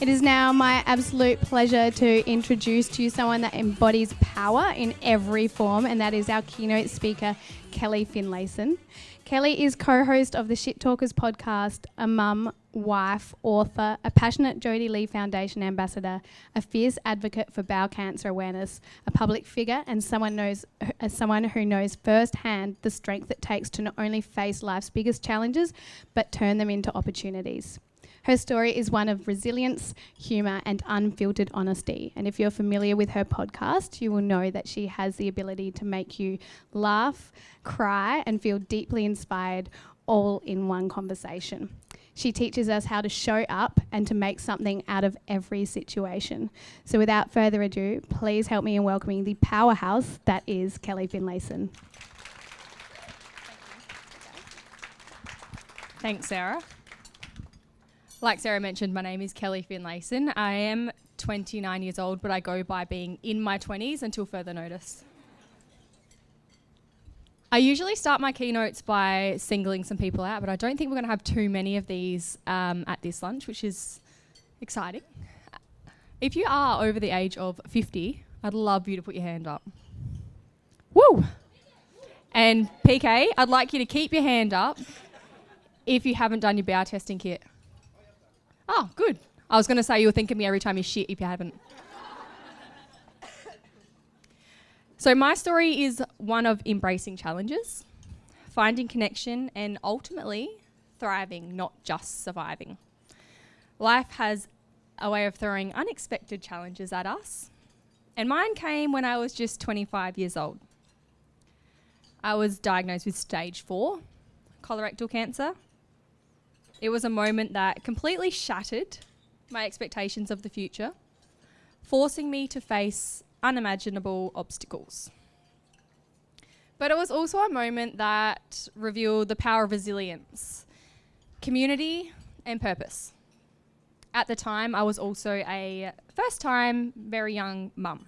It is now my absolute pleasure to introduce to you someone that embodies power in every form, and that is our keynote speaker, Kelly Finlayson. Kelly is co-host of the Shit Talkers podcast, a mum, wife, author, a passionate Jodie Lee Foundation ambassador, a fierce advocate for bowel cancer awareness, a public figure, and someone who knows firsthand the strength it takes to not only face life's biggest challenges, but turn them into opportunities. Her story is one of resilience, humour, and unfiltered honesty. And if you're familiar with her podcast, you will know that she has the ability to make you laugh, cry, and feel deeply inspired all in one conversation. She teaches us how to show up and to make something out of every situation. So without further ado, please help me in welcoming the powerhouse that is Kelly Finlayson. Thanks, Sarah. Like Sarah mentioned, my name is Kelly Finlayson. I am 29 years old, but I go by being in my 20s until further notice. I usually start my keynotes by singling some people out, but I don't think we're going to have too many of these at this lunch, which is exciting. If you are over the age of 50, I'd love you to put your hand up. Woo! And PK, I'd like you to keep your hand up if you haven't done your bowel testing kit. Oh, good. I was going to say you'll think of me every time you shit if you haven't. So my story is one of embracing challenges, finding connection, and ultimately thriving, not just surviving. Life has a way of throwing unexpected challenges at us, and mine came when I was just 25 years old. I was diagnosed with stage 4 colorectal cancer. It was a moment that completely shattered my expectations of the future, forcing me to face unimaginable obstacles. But it was also a moment that revealed the power of resilience, community, and purpose. At the time, I was also a first-time, very young mum.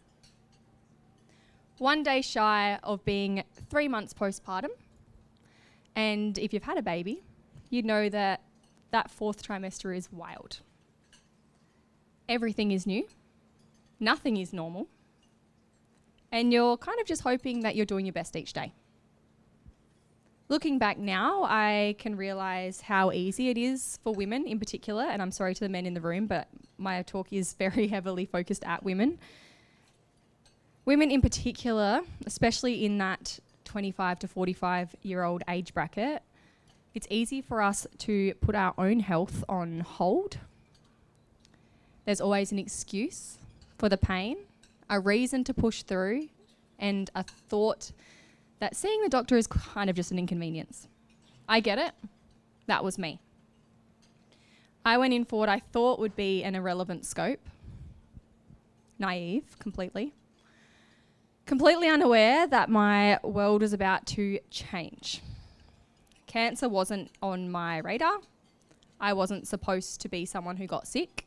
One day shy of being 3 months postpartum, and if you've had a baby, you'd know that fourth trimester is wild. Everything is new, nothing is normal, and you're kind of just hoping that you're doing your best each day. Looking back now, I can realise how easy it is for women in particular, and I'm sorry to the men in the room, but my talk is very heavily focused at women. Women in particular, especially in that 25 to 45-year-old age bracket, it's easy for us to put our own health on hold. There's always an excuse for the pain, a reason to push through, and a thought that seeing the doctor is kind of just an inconvenience. I get it. That was me. I went in for what I thought would be an irrelevant scope. Naive, completely. Completely unaware that my world was about to change. Cancer wasn't on my radar. I wasn't supposed to be someone who got sick.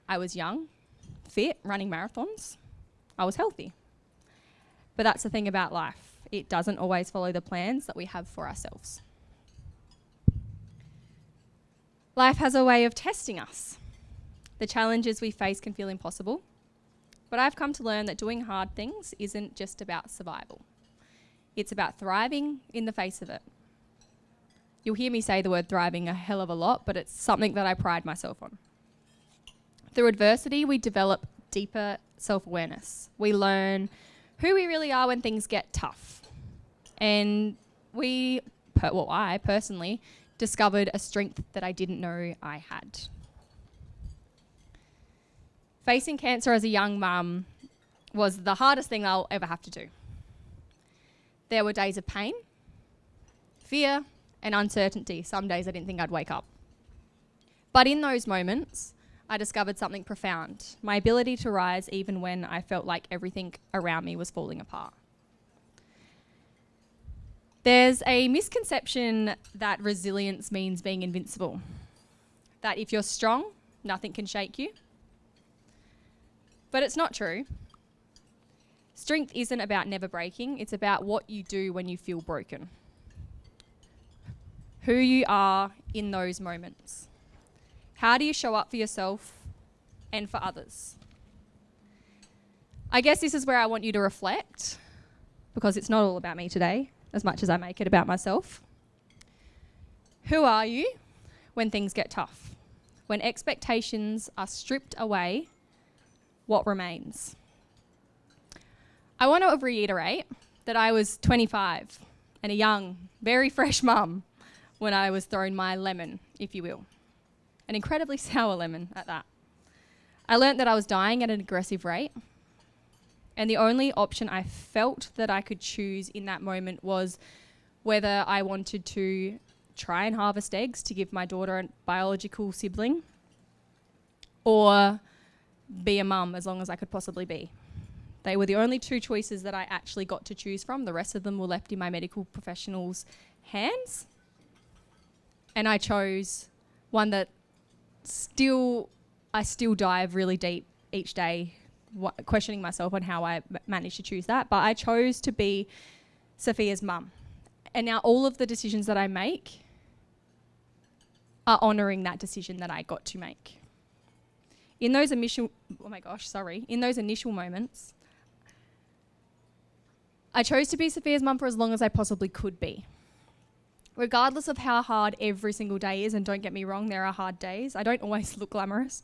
I was young, fit, running marathons. I was healthy. But that's the thing about life. It doesn't always follow the plans that we have for ourselves. Life has a way of testing us. The challenges we face can feel impossible. But I've come to learn that doing hard things isn't just about survival. It's about thriving in the face of it. You'll hear me say the word thriving a hell of a lot, but it's something that I pride myself on. Through adversity, we develop deeper self-awareness. We learn who we really are when things get tough. And I personally discovered a strength that I didn't know I had. Facing cancer as a young mum was the hardest thing I'll ever have to do. There were days of pain, fear, and uncertainty. Some days I didn't think I'd wake up. But in those moments, I discovered something profound, my ability to rise even when I felt like everything around me was falling apart. There's a misconception that resilience means being invincible, that if you're strong, nothing can shake you. But it's not true. Strength isn't about never breaking, it's about what you do when you feel broken. Who you are in those moments. How do you show up for yourself and for others. I guess this is where I want you to reflect, because it's not all about me today, as much as I make it about myself. Who are you when things get tough? When expectations are stripped away, what remains? I want to reiterate that I was 25 and a young, very fresh mum when I was thrown my lemon, if you will. An incredibly sour lemon at that. I learnt that I was dying at an aggressive rate, and the only option I felt that I could choose in that moment was whether I wanted to try and harvest eggs to give my daughter a biological sibling, or be a mum as long as I could possibly be. They were the only two choices that I actually got to choose from. The rest of them were left in my medical professional's hands. And I chose one that I still dive really deep each day, questioning myself on how I managed to choose that. But I chose to be Sophia's mum. And now all of the decisions that I make are honouring that decision that I got to make. In those initial moments, I chose to be Sophia's mum for as long as I possibly could be. Regardless of how hard every single day is, and don't get me wrong, there are hard days. I don't always look glamorous.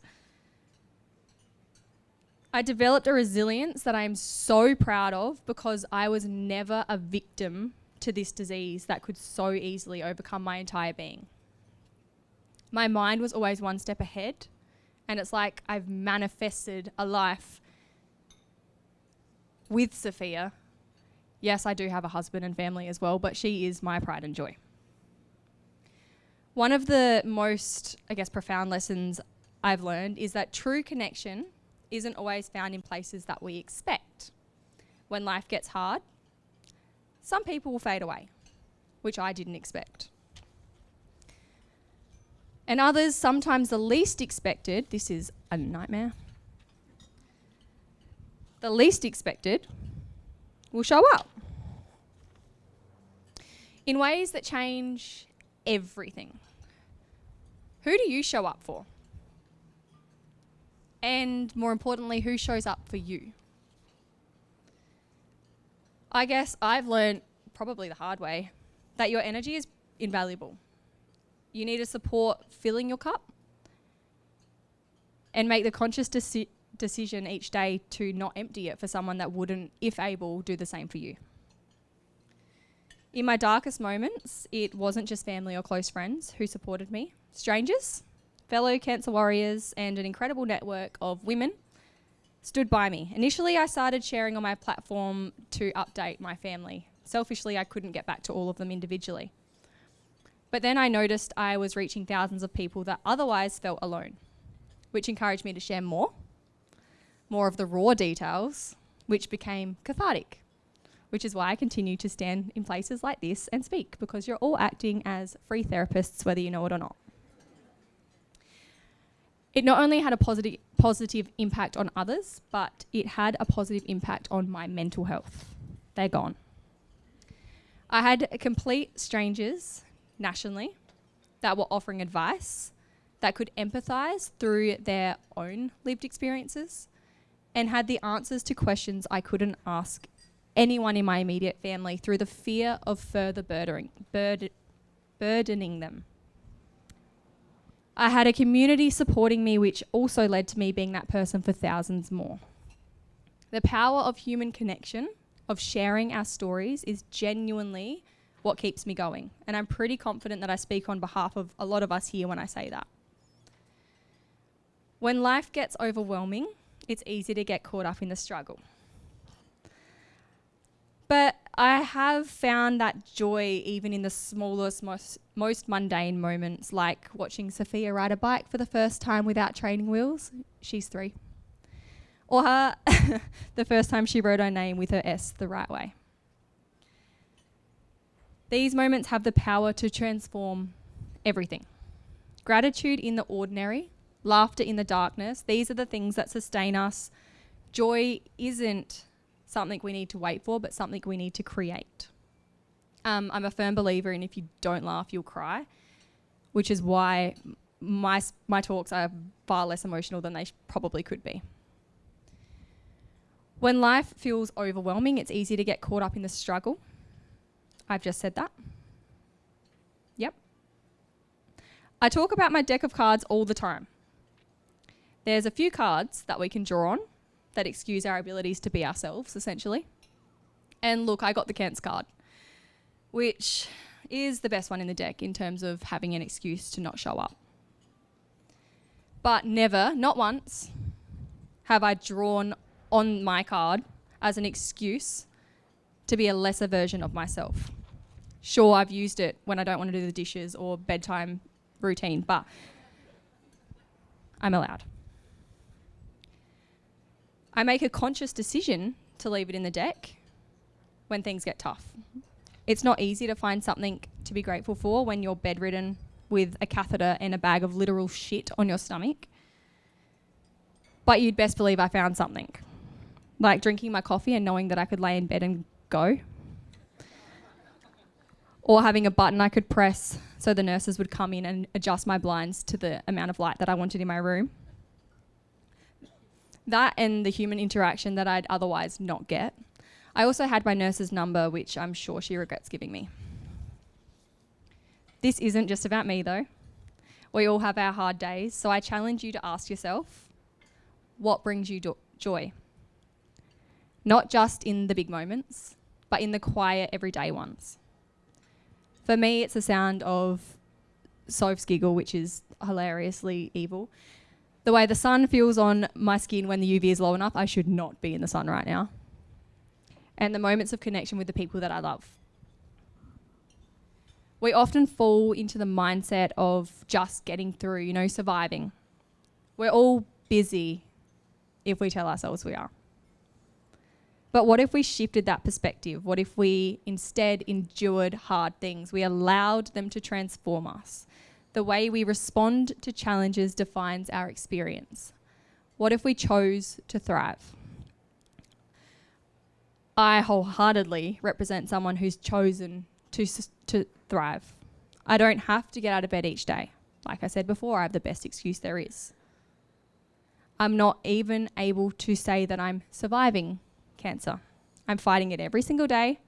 I developed a resilience that I am so proud of, because I was never a victim to this disease that could so easily overcome my entire being. My mind was always one step ahead, and it's like I've manifested a life with Sophia. Yes, I do have a husband and family as well, but she is my pride and joy. One of the most, profound lessons I've learned is that true connection isn't always found in places that we expect. When life gets hard, some people will fade away, which I didn't expect. And others, sometimes the least expected, this is a nightmare, the least expected will show up in ways that change everything. Who do you show up for? And more importantly, who shows up for you? I guess I've learned, probably the hard way, that your energy is invaluable. You need to support filling your cup and make the conscious decision each day to not empty it for someone that wouldn't, if able, do the same for you. In my darkest moments, it wasn't just family or close friends who supported me. Strangers, fellow cancer warriors, and an incredible network of women stood by me. Initially, I started sharing on my platform to update my family. Selfishly, I couldn't get back to all of them individually. But then I noticed I was reaching thousands of people that otherwise felt alone, which encouraged me to share more of the raw details, which became cathartic, which is why I continue to stand in places like this and speak, because you're all acting as free therapists, whether you know it or not. It not only had a positive impact on others, but it had a positive impact on my mental health. They're gone. I had complete strangers nationally that were offering advice that could empathise through their own lived experiences and had the answers to questions I couldn't ask anyone in my immediate family through the fear of further burdening them. I had a community supporting me, which also led to me being that person for thousands more. The power of human connection, of sharing our stories, is genuinely what keeps me going. And I'm pretty confident that I speak on behalf of a lot of us here when I say that. When life gets overwhelming, it's easy to get caught up in the struggle. But I have found that joy even in the smallest, most mundane moments, like watching Sophia ride a bike for the first time without training wheels. She's 3. Or her the first time she wrote her name with her S the right way. These moments have the power to transform everything. Gratitude in the ordinary, laughter in the darkness, these are the things that sustain us. Joy isn't something we need to wait for, but something we need to create. I'm a firm believer in if you don't laugh, you'll cry, which is why my talks are far less emotional than they probably could be. When life feels overwhelming, it's easy to get caught up in the struggle. I've just said that. Yep. I talk about my deck of cards all the time. There's a few cards that we can draw on that excuse our abilities to be ourselves, essentially. And look, I got the Kent's card, which is the best one in the deck in terms of having an excuse to not show up. But never, not once, have I drawn on my card as an excuse to be a lesser version of myself. Sure, I've used it when I don't want to do the dishes or bedtime routine, but I'm allowed. I make a conscious decision to leave it in the deck when things get tough. It's not easy to find something to be grateful for when you're bedridden with a catheter and a bag of literal shit on your stomach. But you'd best believe I found something. Like drinking my coffee and knowing that I could lay in bed and go. Or having a button I could press so the nurses would come in and adjust my blinds to the amount of light that I wanted in my room. That and the human interaction that I'd otherwise not get. I also had my nurse's number, which I'm sure she regrets giving me. This isn't just about me though. We all have our hard days, so I challenge you to ask yourself, what brings you joy? Not just in the big moments, but in the quiet, everyday ones. For me, it's the sound of Soph's giggle, which is hilariously evil. The way the sun feels on my skin when the UV is low enough, I should not be in the sun right now. And the moments of connection with the people that I love. We often fall into the mindset of just getting through, surviving. We're all busy if we tell ourselves we are. But what if we shifted that perspective? What if we instead endured hard things? We allowed them to transform us. The way we respond to challenges defines our experience. What if we chose to thrive? I wholeheartedly represent someone who's chosen to thrive. I don't have to get out of bed each day. Like I said before, I have the best excuse there is. I'm not even able to say that I'm surviving cancer. I'm fighting it every single day,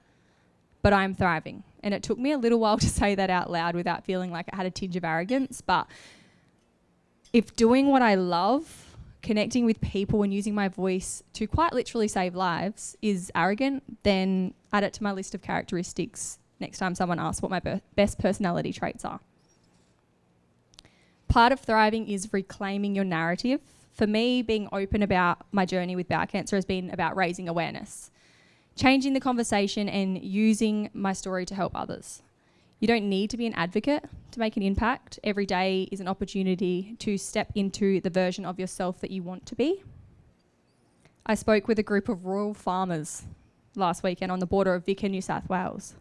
but I'm thriving. And it took me a little while to say that out loud without feeling like it had a tinge of arrogance. But if doing what I love, connecting with people and using my voice to quite literally save lives is arrogant, then add it to my list of characteristics next time someone asks what my best personality traits are. Part of thriving is reclaiming your narrative. For me, being open about my journey with bowel cancer has been about raising awareness, changing the conversation and using my story to help others. You don't need to be an advocate to make an impact. Every day is an opportunity to step into the version of yourself that you want to be. I spoke with a group of rural farmers last weekend on the border of Vic and New South Wales.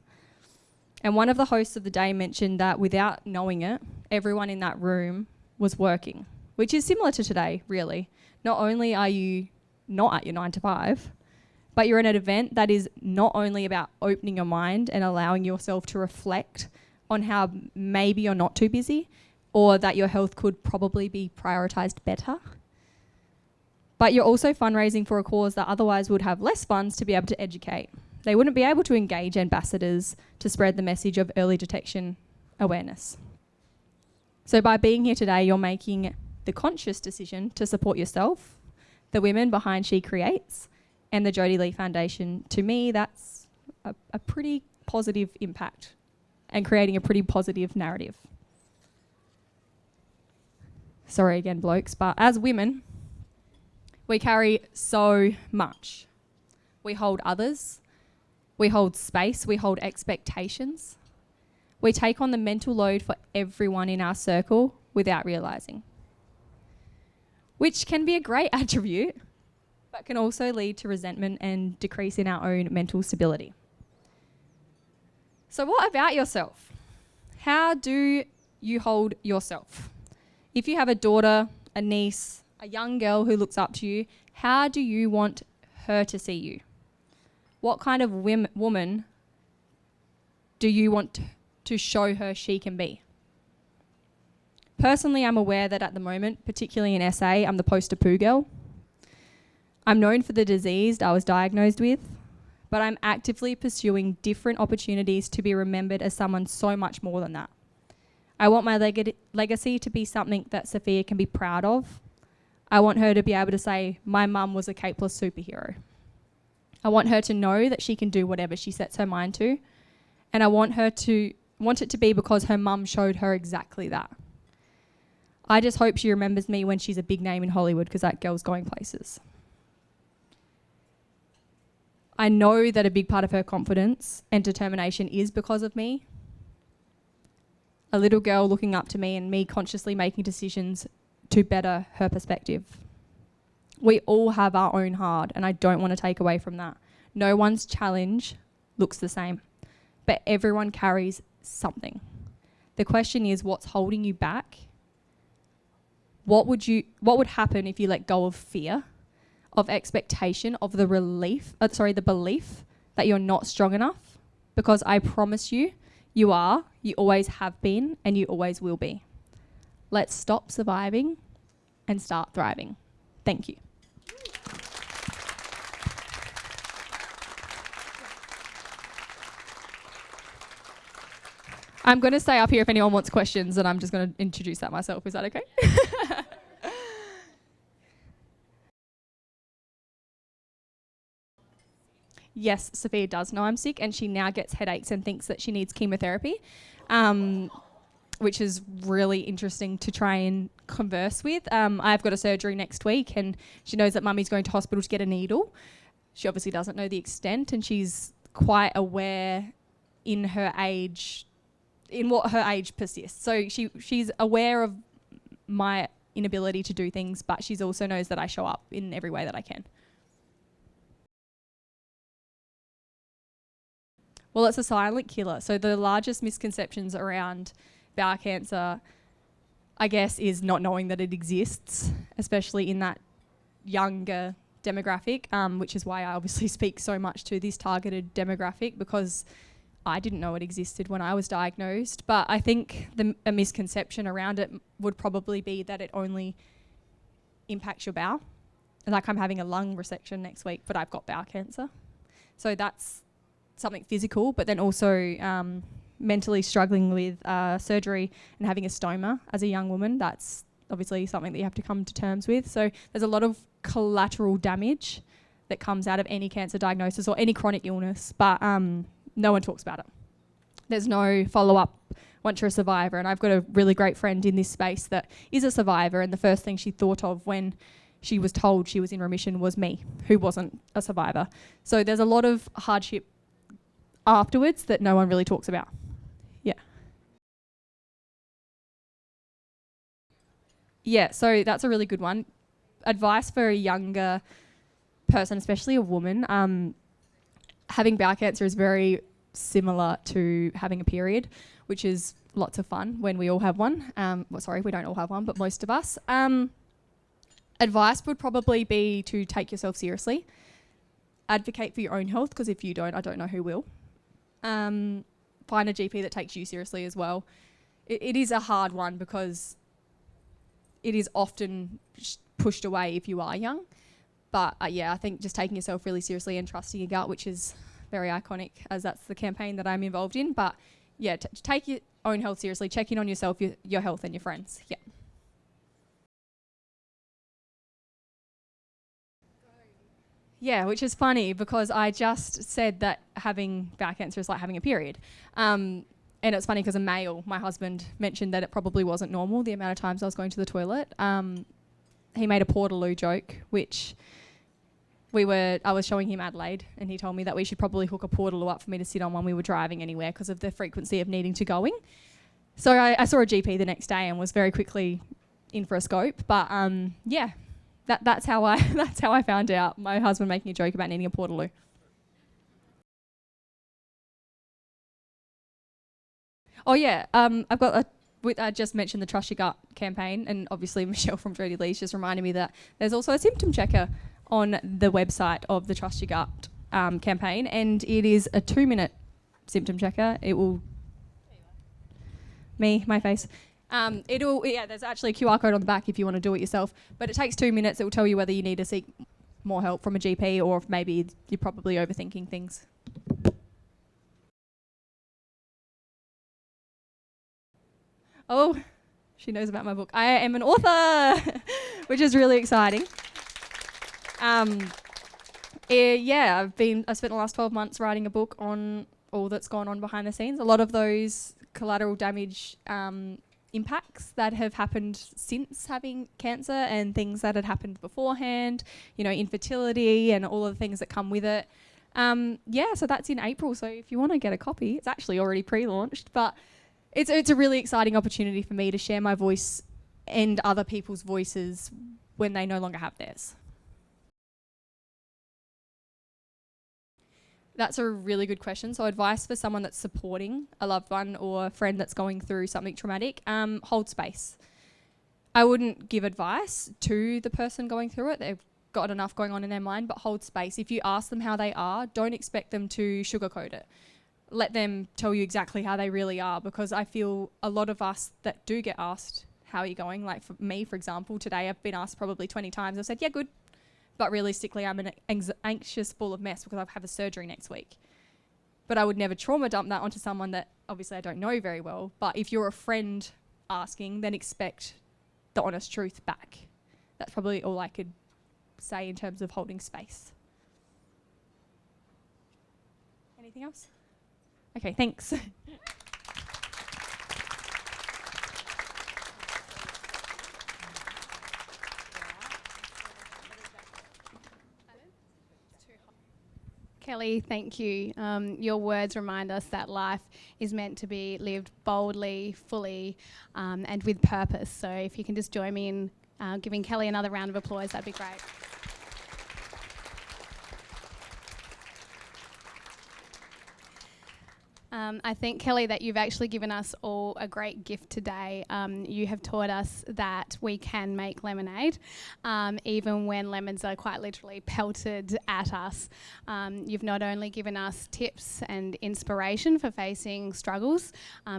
And one of the hosts of the day mentioned that without knowing it, everyone in that room was working, which is similar to today, really. Not only are you not at your 9 to 5, but you're in an event that is not only about opening your mind and allowing yourself to reflect on how maybe you're not too busy or that your health could probably be prioritised better, but you're also fundraising for a cause that otherwise would have less funds to be able to educate. They wouldn't be able to engage ambassadors to spread the message of early detection awareness. So by being here today, you're making the conscious decision to support yourself, the women behind She Creates, and the Jodie Lee Foundation. To me, that's a pretty positive impact and creating a pretty positive narrative. Sorry again, blokes, but as women, we carry so much. We hold others, we hold space, we hold expectations. We take on the mental load for everyone in our circle without realising, which can be a great attribute, but can also lead to resentment and decrease in our own mental stability. So what about yourself? How do you hold yourself? If you have a daughter, a niece, a young girl who looks up to you, how do you want her to see you? What kind of woman do you want to show her she can be? Personally, I'm aware that at the moment, particularly in SA, I'm the poster poo girl. I'm known for the disease I was diagnosed with, but I'm actively pursuing different opportunities to be remembered as someone so much more than that. I want my legacy to be something that Sophia can be proud of. I want her to be able to say, my mum was a capeless superhero. I want her to know that she can do whatever she sets her mind to. And I want it to be because her mum showed her exactly that. I just hope she remembers me when she's a big name in Hollywood, because that girl's going places. I know that a big part of her confidence and determination is because of me. A little girl looking up to me and me consciously making decisions to better her perspective. We all have our own hard, and I don't want to take away from that. No one's challenge looks the same, but everyone carries something. The question is, what's holding you back? What would happen if you let go of fear, of expectation, of the belief that you're not strong enough? Because I promise you, you are, you always have been, and you always will be. Let's stop surviving and start thriving. Thank you. I'm going to stay up here if anyone wants questions, and I'm just going to introduce that myself. Is that okay? Yes, Sophia does know I'm sick, and she now gets headaches and thinks that she needs chemotherapy, which is really interesting to try and converse with. I've got a surgery next week, and she knows that mummy's going to hospital to get a needle. She obviously doesn't know the extent, and she's quite aware in what her age persists. So she's aware of my inability to do things, but she also knows that I show up in every way that I can. Well, it's a silent killer. So the largest misconceptions around bowel cancer, I guess, is not knowing that it exists, especially in that younger demographic, which is why I obviously speak so much to this targeted demographic, because I didn't know it existed when I was diagnosed. But I think a misconception around it would probably be that it only impacts your bowel. Like, I'm having a lung resection next week, but I've got bowel cancer. So that's something physical, but then also mentally struggling with surgery and having a stoma as a young woman. That's obviously something that you have to come to terms with. So there's a lot of collateral damage that comes out of any cancer diagnosis or any chronic illness, but no one talks about it. There's no follow-up once you're a survivor, and I've got a really great friend in this space that is a survivor, and the first thing she thought of when she was told she was in remission was me, who wasn't a survivor. So there's a lot of hardship afterwards that no one really talks about. Yeah, so that's a really good one. Advice for a younger person, especially a woman, having bowel cancer is very similar to having a period, which is lots of fun when we all have one. We don't all have one, but most of us. Advice would probably be to take yourself seriously. Advocate for your own health, because if you don't, I don't know who will. Find a GP that takes you seriously as well. It is a hard one because it is often pushed away if you are young. But I think just taking yourself really seriously and trusting your gut, which is very iconic, as that's the campaign that I'm involved in. But yeah, take your own health seriously. Check in on yourself, your health, and your friends. Yeah. Yeah, which is funny because I just said that having bowel cancer is like having a period. And it's funny because a male, my husband, mentioned that it probably wasn't normal, the amount of times I was going to the toilet. He made a portaloo joke, which I was showing him Adelaide, and he told me that we should probably hook a portaloo up for me to sit on when we were driving anywhere because of the frequency of needing to going. So I saw a GP the next day and was very quickly in for a scope. But yeah, that's how I found out. My husband making a joke about needing a portaloo. Oh yeah, I just mentioned the Trust Your Gut campaign, and obviously Michelle from Dirty Lee's just reminded me that there's also a symptom checker on the website of the Trust Your Gut campaign, and it is a 2-minute symptom checker. It will... My face. There's actually a QR code on the back if you want to do it yourself, but it takes 2 minutes. It will tell you whether you need to seek more help from a GP or if maybe you're probably overthinking things. Oh, she knows about my book. I am an author, which is really exciting. I've spent the last 12 months writing a book on all that's gone on behind the scenes. A lot of those collateral damage impacts that have happened since having cancer and things that had happened beforehand, infertility and all of the things that come with it. So that's in April. So if you want to get a copy, it's actually already pre-launched, but it's a really exciting opportunity for me to share my voice and other people's voices when they no longer have theirs. That's a really good question. So advice for someone that's supporting a loved one or a friend that's going through something traumatic, hold space. I wouldn't give advice to the person going through it. They've got enough going on in their mind, but hold space. If you ask them how they are, don't expect them to sugarcoat it. Let them tell you exactly how they really are, because I feel a lot of us that do get asked, how are you going? Like for me, for example, today I've been asked probably 20 times. I've said, yeah, good. But realistically, I'm an anxious ball of mess because I have a surgery next week. But I would never trauma dump that onto someone that obviously I don't know very well. But if you're a friend asking, then expect the honest truth back. That's probably all I could say in terms of holding space. Anything else? Okay, thanks. Kelly, thank you. Your words remind us that life is meant to be lived boldly, fully, and with purpose. So if you can just join me in giving Kelly another round of applause, that'd be great. I think, Kelly, that you've actually given us all a great gift today. You have taught us that we can make lemonade, even when lemons are quite literally pelted at us. You've not only given us tips and inspiration for facing struggles,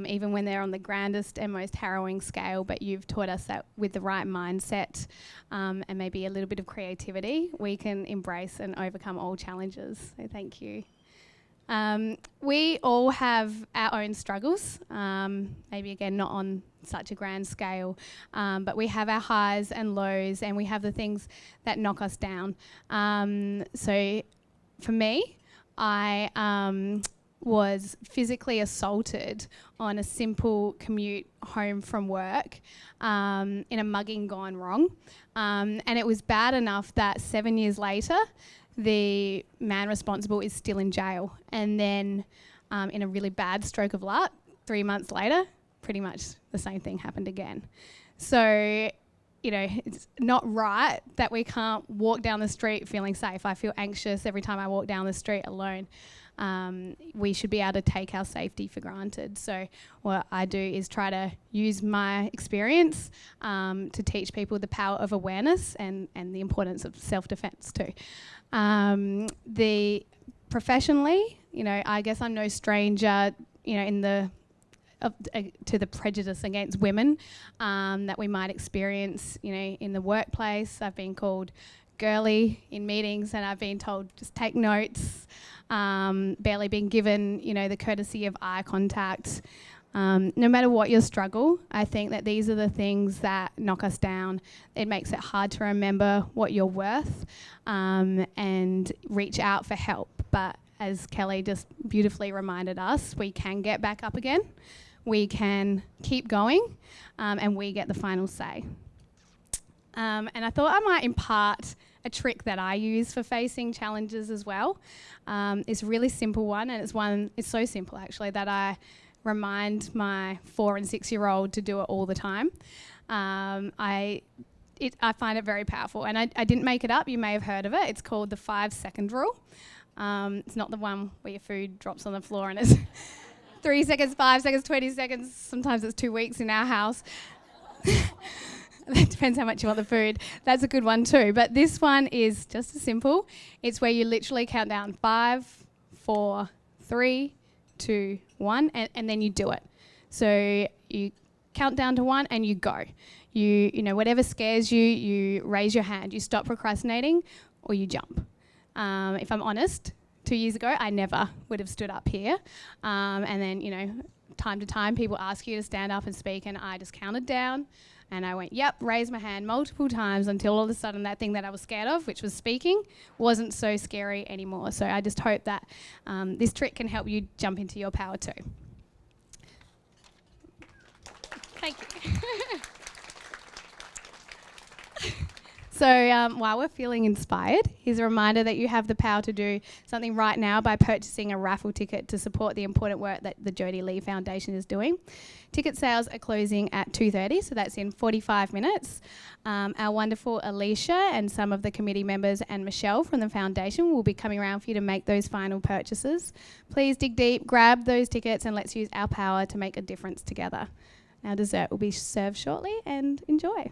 even when they're on the grandest and most harrowing scale, but you've taught us that with the right mindset and maybe a little bit of creativity, we can embrace and overcome all challenges. So thank you. We all have our own struggles, maybe again not on such a grand scale, but we have our highs and lows, and we have the things that knock us down. So for me, I was physically assaulted on a simple commute home from work in a mugging gone wrong. And it was bad enough that 7 years later, the man responsible is still in jail. And then in a really bad stroke of luck, 3 months later, pretty much the same thing happened again. So, it's not right that we can't walk down the street feeling safe. I feel anxious every time I walk down the street alone. We should be able to take our safety for granted. So what I do is try to use my experience to teach people the power of awareness and the importance of self-defense too. Professionally, I guess I'm no stranger, to the prejudice against women that we might experience, in the workplace. I've been called girly in meetings, and I've been told just take notes, barely been given, the courtesy of eye contact. No matter what your struggle, I think that these are the things that knock us down. It makes it hard to remember what you're worth and reach out for help. But as Kelly just beautifully reminded us, we can get back up again. We can keep going, and we get the final say. And I thought I might impart a trick that I use for facing challenges as well. It's a really simple one, and it's so simple actually that I remind my 4 and 6 year old to do it all the time. I find it very powerful, and I didn't make it up. You may have heard of it. It's called the 5-second rule. It's not the one where your food drops on the floor and it's 3 seconds, 5 seconds, 20 seconds. Sometimes it's 2 weeks in our house. It depends how much you want the food. That's a good one too. But this one is just as simple. It's where you literally count down 5, 4, 3, 2, 1, and then you do it. So you count down to 1 and you go. You know, whatever scares you, you raise your hand. You stop procrastinating or you jump. If I'm honest, 2 years ago, I never would have stood up here. And then, you know, time to time, people ask you to stand up and speak, and I just counted down. And I went, yep, raised my hand multiple times until all of a sudden that thing that I was scared of, which was speaking, wasn't so scary anymore. So I just hope that this trick can help you jump into your power too. Thank you. So while we're feeling inspired, here's a reminder that you have the power to do something right now by purchasing a raffle ticket to support the important work that the Jodie Lee Foundation is doing. Ticket sales are closing at 2:30, so that's in 45 minutes. Our wonderful Alicia and some of the committee members and Michelle from the foundation will be coming around for you to make those final purchases. Please dig deep, grab those tickets, and let's use our power to make a difference together. Our dessert will be served shortly, and enjoy.